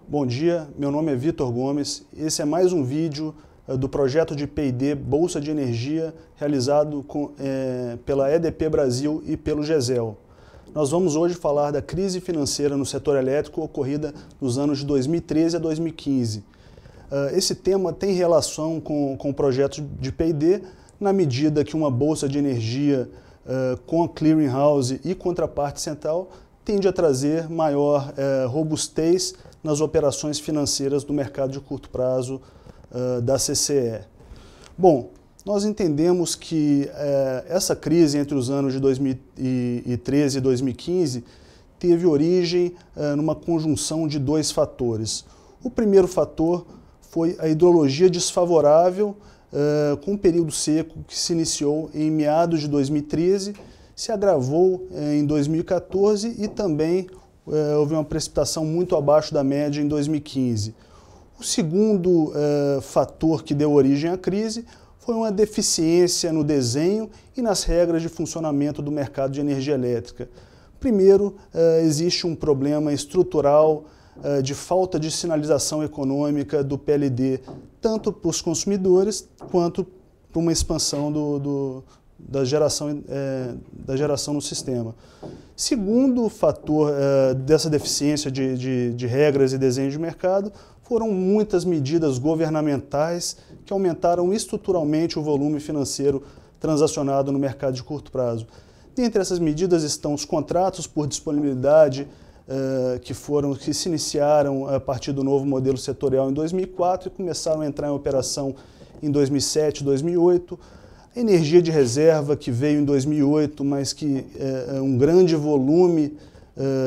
Bom dia, meu nome é Vitor Gomes. Esse é mais um vídeo do projeto de P&D Bolsa de Energia realizado pela EDP Brasil e pelo GESEL. Nós vamos hoje falar da crise financeira no setor elétrico ocorrida nos anos de 2013 a 2015. Esse tema tem relação com o projeto de P&D na medida que uma bolsa de energia com a clearing house e contraparte central tende a trazer maior robustez nas operações financeiras do mercado de curto prazo da CCE. Bom, nós entendemos que essa crise entre os anos de 2013 e 2015 teve origem numa conjunção de dois fatores. O primeiro fator foi a hidrologia desfavorável com um período seco que se iniciou em meados de 2013, se agravou em 2014 e também houve uma precipitação muito abaixo da média em 2015. O segundo fator que deu origem à crise foi uma deficiência no desenho e nas regras de funcionamento do mercado de energia elétrica. Primeiro, existe um problema estrutural de falta de sinalização econômica do PLD, tanto para os consumidores quanto para uma expansão da geração no sistema. Segundo fator dessa deficiência de regras e desenho de mercado foram muitas medidas governamentais que aumentaram estruturalmente o volume financeiro transacionado no mercado de curto prazo. Dentre essas medidas estão os contratos por disponibilidade que se iniciaram a partir do novo modelo setorial em 2004 e começaram a entrar em operação em 2007 e 2008. Energia de reserva, que veio em 2008, mas que um grande volume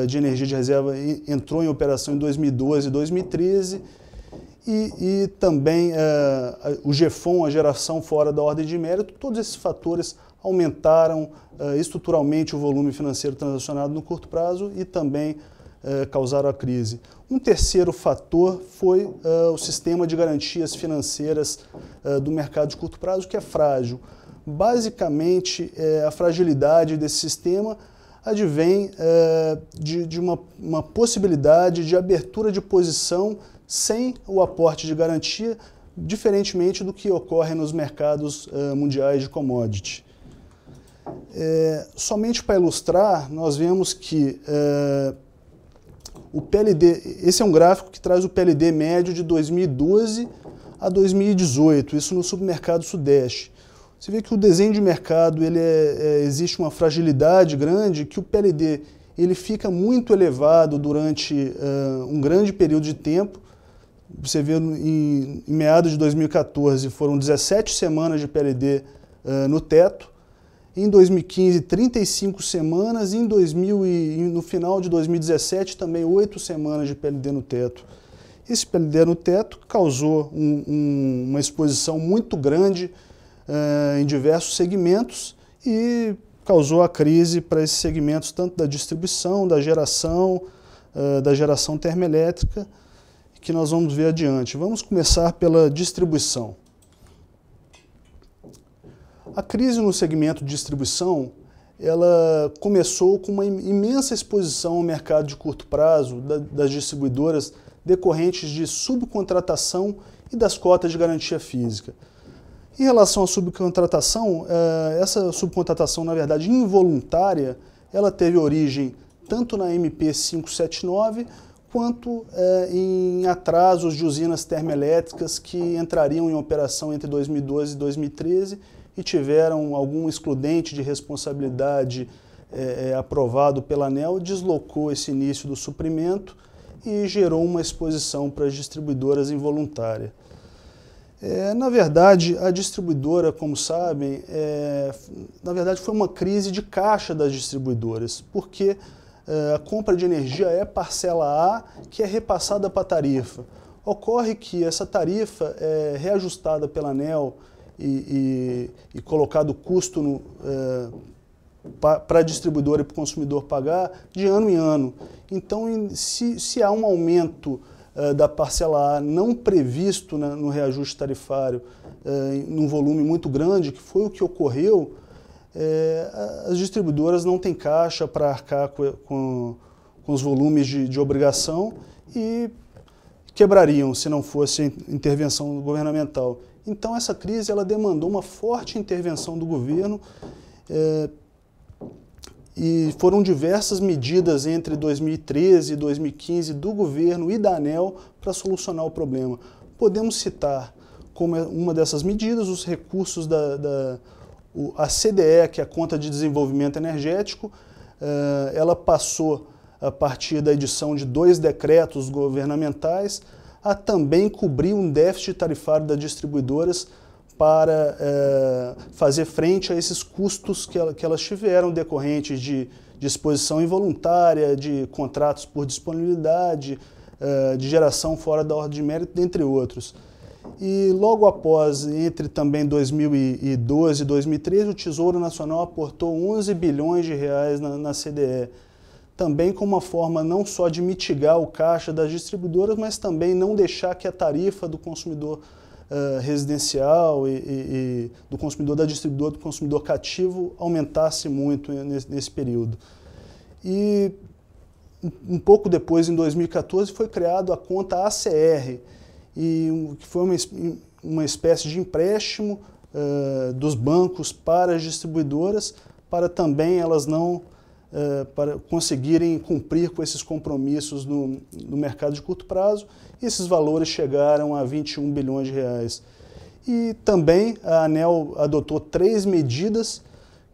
de energia de reserva entrou em operação em 2012 e 2013, e também o GEFON, a geração fora da ordem de mérito. Todos esses fatores aumentaram estruturalmente o volume financeiro transacionado no curto prazo e também causaram a crise. Um terceiro fator foi o sistema de garantias financeiras do mercado de curto prazo, que é frágil. Basicamente, a fragilidade desse sistema advém de uma possibilidade de abertura de posição sem o aporte de garantia, diferentemente do que ocorre nos mercados mundiais de commodity. Somente para ilustrar, nós vemos que o PLD, esse é um gráfico que traz o PLD médio de 2012 a 2018, isso no submercado Sudeste. Você vê que o desenho de mercado, existe uma fragilidade grande, que o PLD ele fica muito elevado durante um grande período de tempo. Você vê em meados de 2014 foram 17 semanas de PLD no teto, em 2015 35 semanas, e no final de 2017 também 8 semanas de PLD no teto. Esse PLD no teto causou uma exposição muito grande em diversos segmentos e causou a crise para esses segmentos, tanto da distribuição, da geração termoelétrica, que nós vamos ver adiante. Vamos começar pela distribuição. A crise no segmento de distribuição, ela começou com uma imensa exposição ao mercado de curto prazo das distribuidoras decorrentes de subcontratação e das cotas de garantia física. Em relação à subcontratação, essa subcontratação, na verdade, involuntária, ela teve origem tanto na MP 579, quanto em atrasos de usinas termoelétricas que entrariam em operação entre 2012 e 2013 e tiveram algum excludente de responsabilidade aprovado pela ANEEL, deslocou esse início do suprimento e gerou uma exposição para as distribuidoras involuntária. Na verdade, a distribuidora, como sabem, na verdade foi uma crise de caixa das distribuidoras, porque a compra de energia é parcela A que é repassada para a tarifa. Ocorre que essa tarifa é reajustada pela ANEEL e colocado o custo para a distribuidora e para o consumidor pagar de ano em ano. Então, se há um aumento da parcela A não previsto no reajuste tarifário num volume muito grande, que foi o que ocorreu, as distribuidoras não têm caixa para arcar com os volumes de obrigação e quebrariam se não fosse intervenção governamental. Então essa crise ela demandou uma forte intervenção do governo e foram diversas medidas entre 2013 e 2015 do governo e da ANEEL para solucionar o problema. Podemos citar como uma dessas medidas os recursos a CDE, que é a Conta de Desenvolvimento Energético. Ela passou, a partir da edição de 2 decretos governamentais, a também cobrir um déficit tarifário das distribuidoras para fazer frente a esses custos que elas tiveram decorrentes de disposição involuntária, de contratos por disponibilidade, de geração fora da ordem de mérito, dentre outros. E logo após, entre também 2012 e 2013, o Tesouro Nacional aportou 11 bilhões de reais na CDE, também como uma forma não só de mitigar o caixa das distribuidoras, mas também não deixar que a tarifa do consumidor residencial e do consumidor da distribuidora, do consumidor cativo, aumentasse muito nesse período. E um pouco depois, em 2014, foi criado a conta ACR, que foi uma espécie de empréstimo dos bancos para as distribuidoras, para também elas não para conseguirem cumprir com esses compromissos no mercado de curto prazo. E esses valores chegaram a 21 bilhões de reais. E também a ANEEL adotou 3 medidas,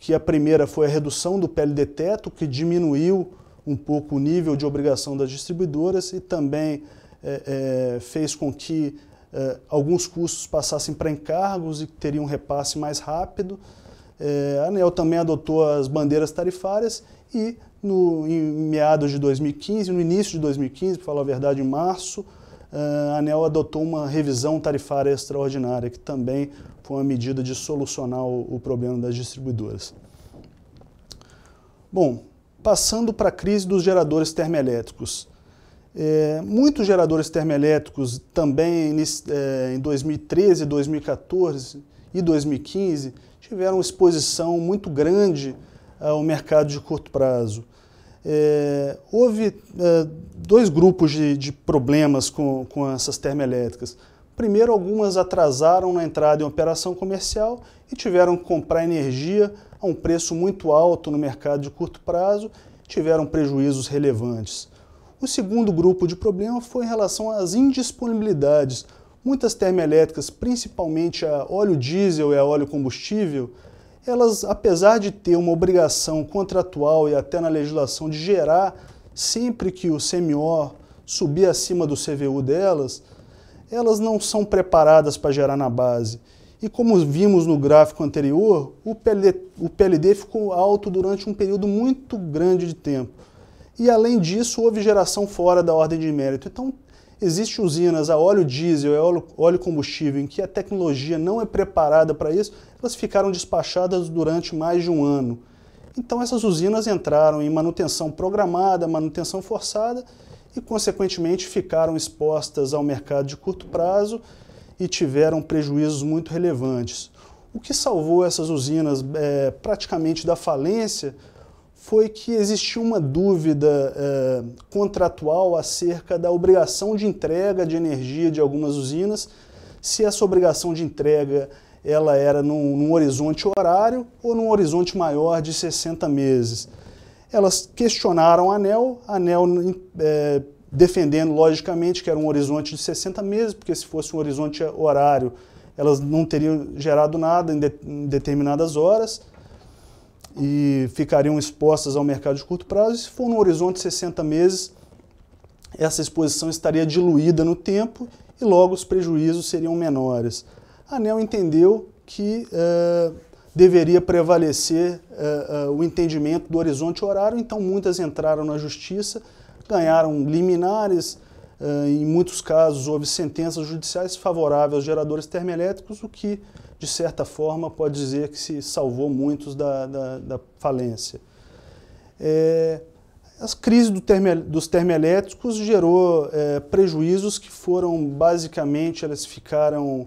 que a primeira foi a redução do PLD teto, que diminuiu um pouco o nível de obrigação das distribuidoras e também fez com que alguns custos passassem para encargos e teriam um repasse mais rápido. A ANEEL também adotou as bandeiras tarifárias e em meados de 2015, no início de 2015, para falar a verdade, em março, a ANEEL adotou uma revisão tarifária extraordinária, que também foi uma medida de solucionar o problema das distribuidoras. Bom, passando para a crise dos geradores termoelétricos. Muitos geradores termoelétricos também em 2013, 2014 e 2015 tiveram exposição muito grande ao mercado de curto prazo. Houve 2 grupos de problemas com essas termoelétricas. Primeiro, algumas atrasaram na entrada em operação comercial e tiveram que comprar energia a um preço muito alto no mercado de curto prazo, tiveram prejuízos relevantes. O segundo grupo de problema foi em relação às indisponibilidades. Muitas termoelétricas, principalmente a óleo diesel e a óleo combustível, elas, apesar de ter uma obrigação contratual e até na legislação de gerar sempre que o CMO subir acima do CVU delas, elas não são preparadas para gerar na base. E como vimos no gráfico anterior, o PLD ficou alto durante um período muito grande de tempo. E além disso, houve geração fora da ordem de mérito. Então, existem usinas a óleo diesel e óleo combustível em que a tecnologia não é preparada para isso, elas ficaram despachadas durante mais de um ano. Então essas usinas entraram em manutenção programada, manutenção forçada e consequentemente ficaram expostas ao mercado de curto prazo e tiveram prejuízos muito relevantes. O que salvou essas usinas praticamente da falência foi que existia uma dúvida contratual acerca da obrigação de entrega de energia de algumas usinas, se essa obrigação de entrega ela era num horizonte horário ou num horizonte maior de 60 meses. Elas questionaram a ANEEL defendendo logicamente que era um horizonte de 60 meses, porque se fosse um horizonte horário, elas não teriam gerado nada em determinadas horas, e ficariam expostas ao mercado de curto prazo. E se for no horizonte de 60 meses, essa exposição estaria diluída no tempo e logo os prejuízos seriam menores. A ANEEL entendeu que deveria prevalecer o entendimento do horizonte horário, então muitas entraram na justiça, ganharam liminares, em muitos casos houve sentenças judiciais favoráveis aos geradores termoelétricos, o que de certa forma pode dizer que se salvou muitos da falência. As crises dos termoelétricos gerou prejuízos que foram basicamente, elas ficaram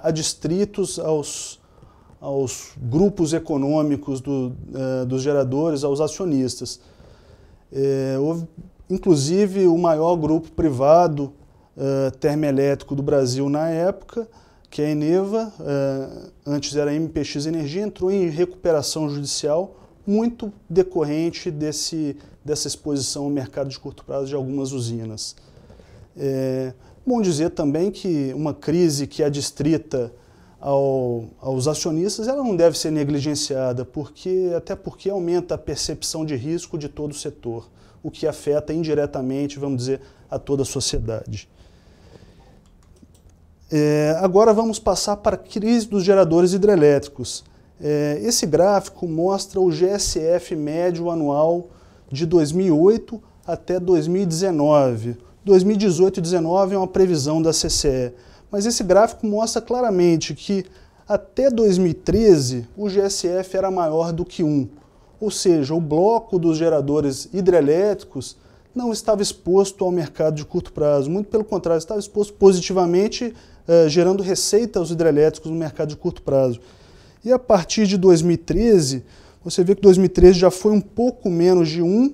adstritos aos grupos econômicos dos geradores, aos acionistas. Houve, inclusive, o maior grupo privado termoelétrico do Brasil na época, que é a Eneva, antes era a MPX Energia, entrou em recuperação judicial, muito decorrente dessa exposição ao mercado de curto prazo de algumas usinas. Bom dizer também que uma crise que é adstrita aos acionistas, ela não deve ser negligenciada, até porque aumenta a percepção de risco de todo o setor, o que afeta indiretamente, vamos dizer, a toda a sociedade. Agora vamos passar para a crise dos geradores hidrelétricos. Esse gráfico mostra o GSF médio anual de 2008 até 2019. 2018 e 2019 é uma previsão da CCE, mas esse gráfico mostra claramente que até 2013 o GSF era maior do que 1, ou seja, o bloco dos geradores hidrelétricos não estava exposto ao mercado de curto prazo, muito pelo contrário, estava exposto positivamente, gerando receita aos hidrelétricos no mercado de curto prazo. E a partir de 2013, você vê que 2013 já foi um pouco menos de 1,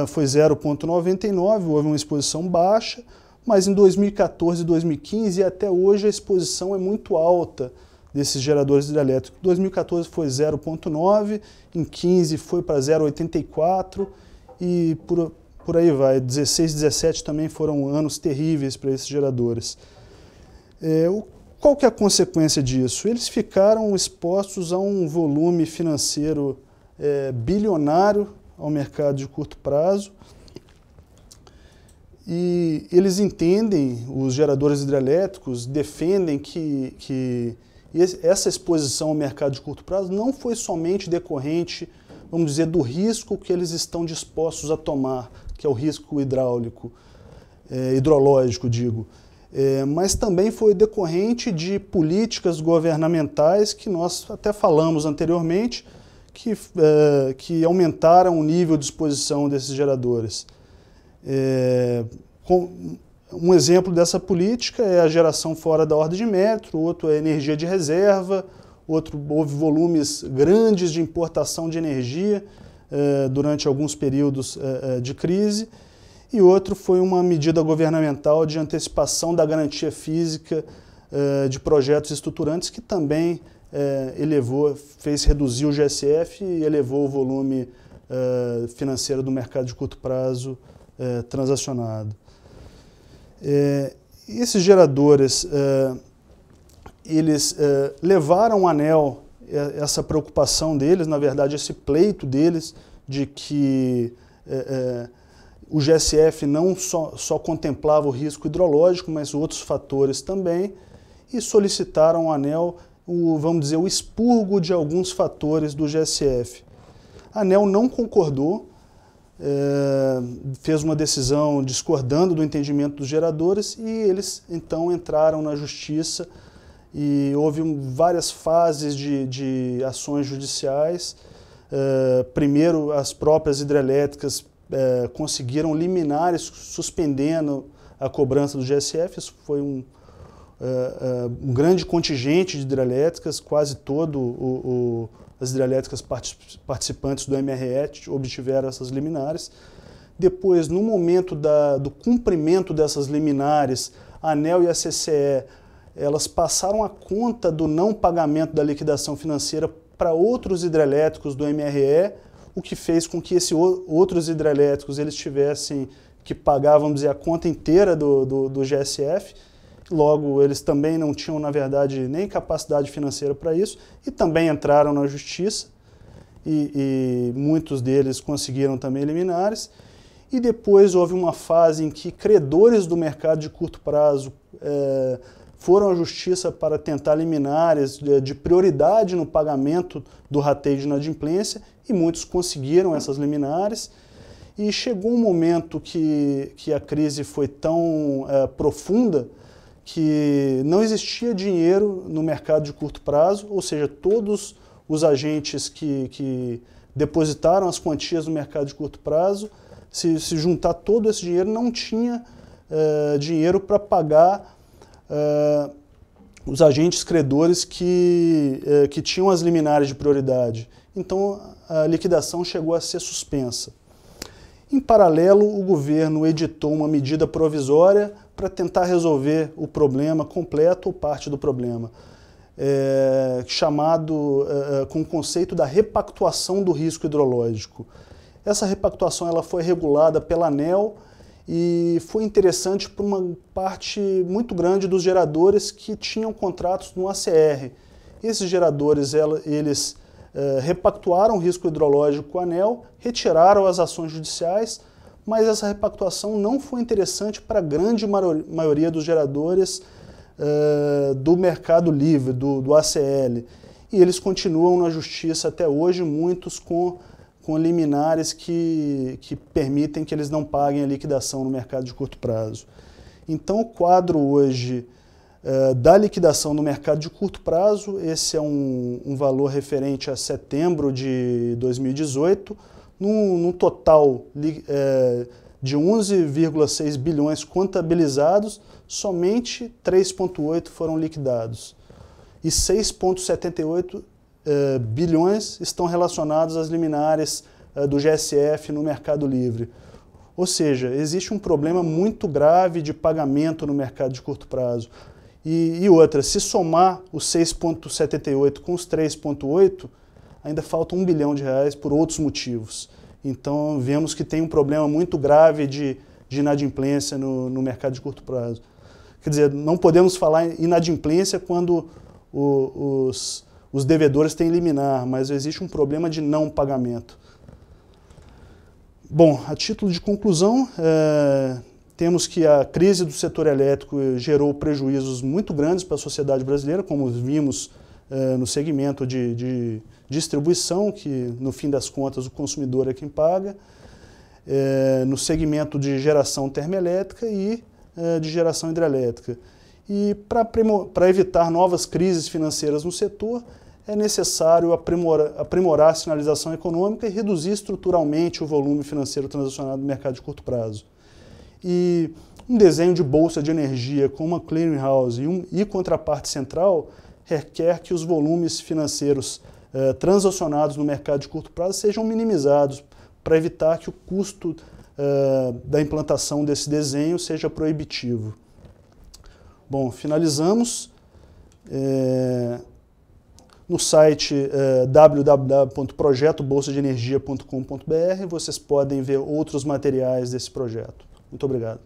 foi 0,99, houve uma exposição baixa, mas em 2014 e 2015 e até hoje a exposição é muito alta desses geradores hidrelétricos. Em 2014 foi 0,9, em 2015 foi para 0,84 e por aí vai. 16 e 17 também foram anos terríveis para esses geradores. Qual que é a consequência disso? Eles ficaram expostos a um volume financeiro bilionário ao mercado de curto prazo e eles entendem, os geradores hidrelétricos defendem que essa exposição ao mercado de curto prazo não foi somente decorrente, vamos dizer, do risco que eles estão dispostos a tomar, que é o risco hidrológico, digo, mas também foi decorrente de políticas governamentais que nós até falamos anteriormente, que aumentaram o nível de exposição desses geradores. Um exemplo dessa política é a geração fora da ordem de mérito, outro é energia de reserva, outro houve volumes grandes de importação de energia durante alguns períodos de crise, e outro foi uma medida governamental de antecipação da garantia física de projetos estruturantes que também fez reduzir o GSF e elevou o volume financeiro do mercado de curto prazo transacionado. Esses geradores, eles levaram a ANEEL, essa preocupação deles, na verdade esse pleito deles, de que o GSF não só contemplava o risco hidrológico, mas outros fatores também, e solicitaram à ANEEL vamos dizer, o expurgo de alguns fatores do GSF. A ANEEL não concordou, fez uma decisão discordando do entendimento dos geradores e eles então entraram na justiça e houve várias fases de ações judiciais. Primeiro, as próprias hidrelétricas conseguiram liminares suspendendo a cobrança do GSF, isso foi um grande contingente de hidrelétricas, quase as hidrelétricas participantes do MRE obtiveram essas liminares. Depois, no momento do cumprimento dessas liminares, a ANEEL e a CCE, elas passaram a conta do não pagamento da liquidação financeira para outros hidrelétricos do MRE, o que fez com que esses outros hidrelétricos eles tivessem que pagar, vamos dizer, a conta inteira do GSF. Logo, eles também não tinham, na verdade, nem capacidade financeira para isso e também entraram na justiça e muitos deles conseguiram também liminares. E depois houve uma fase em que credores do mercado de curto prazo foram à justiça para tentar liminares de prioridade no pagamento do rateio de inadimplência e muitos conseguiram essas liminares. E chegou um momento que a crise foi tão profunda que não existia dinheiro no mercado de curto prazo, ou seja, todos os agentes que depositaram as quantias no mercado de curto prazo, se juntar todo esse dinheiro, não tinha dinheiro para pagar os agentes credores que tinham as liminares de prioridade. Então, a liquidação chegou a ser suspensa. Em paralelo, o governo editou uma medida provisória para tentar resolver o problema completo ou parte do problema, com o conceito da repactuação do risco hidrológico. Essa repactuação ela foi regulada pela ANEEL e foi interessante para uma parte muito grande dos geradores que tinham contratos no ACR. Esses geradores, eles repactuaram o risco hidrológico com a ANEEL, retiraram as ações judiciais, mas essa repactuação não foi interessante para a grande maioria dos geradores do Mercado Livre, do ACL. E eles continuam na justiça até hoje, muitos com liminares que permitem que eles não paguem a liquidação no mercado de curto prazo. Então, o quadro hoje da liquidação no mercado de curto prazo, esse é um valor referente a setembro de 2018, num total de 11,6 bilhões contabilizados, somente 3,8 foram liquidados. E 6,78 bilhões estão relacionados às liminares do GSF no Mercado Livre. Ou seja, existe um problema muito grave de pagamento no mercado de curto prazo. E outra, se somar os 6,78 com os 3,8, ainda falta R$1 bilhão por outros motivos. Então, vemos que tem um problema muito grave de inadimplência no mercado de curto prazo. Quer dizer, não podemos falar em inadimplência quando os devedores têm liminar, mas existe um problema de não pagamento. Bom, a título de conclusão, temos que a crise do setor elétrico gerou prejuízos muito grandes para a sociedade brasileira, como vimos no segmento de distribuição, que no fim das contas o consumidor é quem paga, no segmento de geração termoelétrica e de geração hidrelétrica. E para evitar novas crises financeiras no setor, é necessário aprimorar a sinalização econômica e reduzir estruturalmente o volume financeiro transacionado no mercado de curto prazo. E um desenho de bolsa de energia com uma clearinghouse e contraparte central requer que os volumes financeiros transacionados no mercado de curto prazo sejam minimizados para evitar que o custo da implantação desse desenho seja proibitivo. Bom, finalizamos. No site www.projetobolsadenergia.com.br vocês podem ver outros materiais desse projeto. Muito obrigado.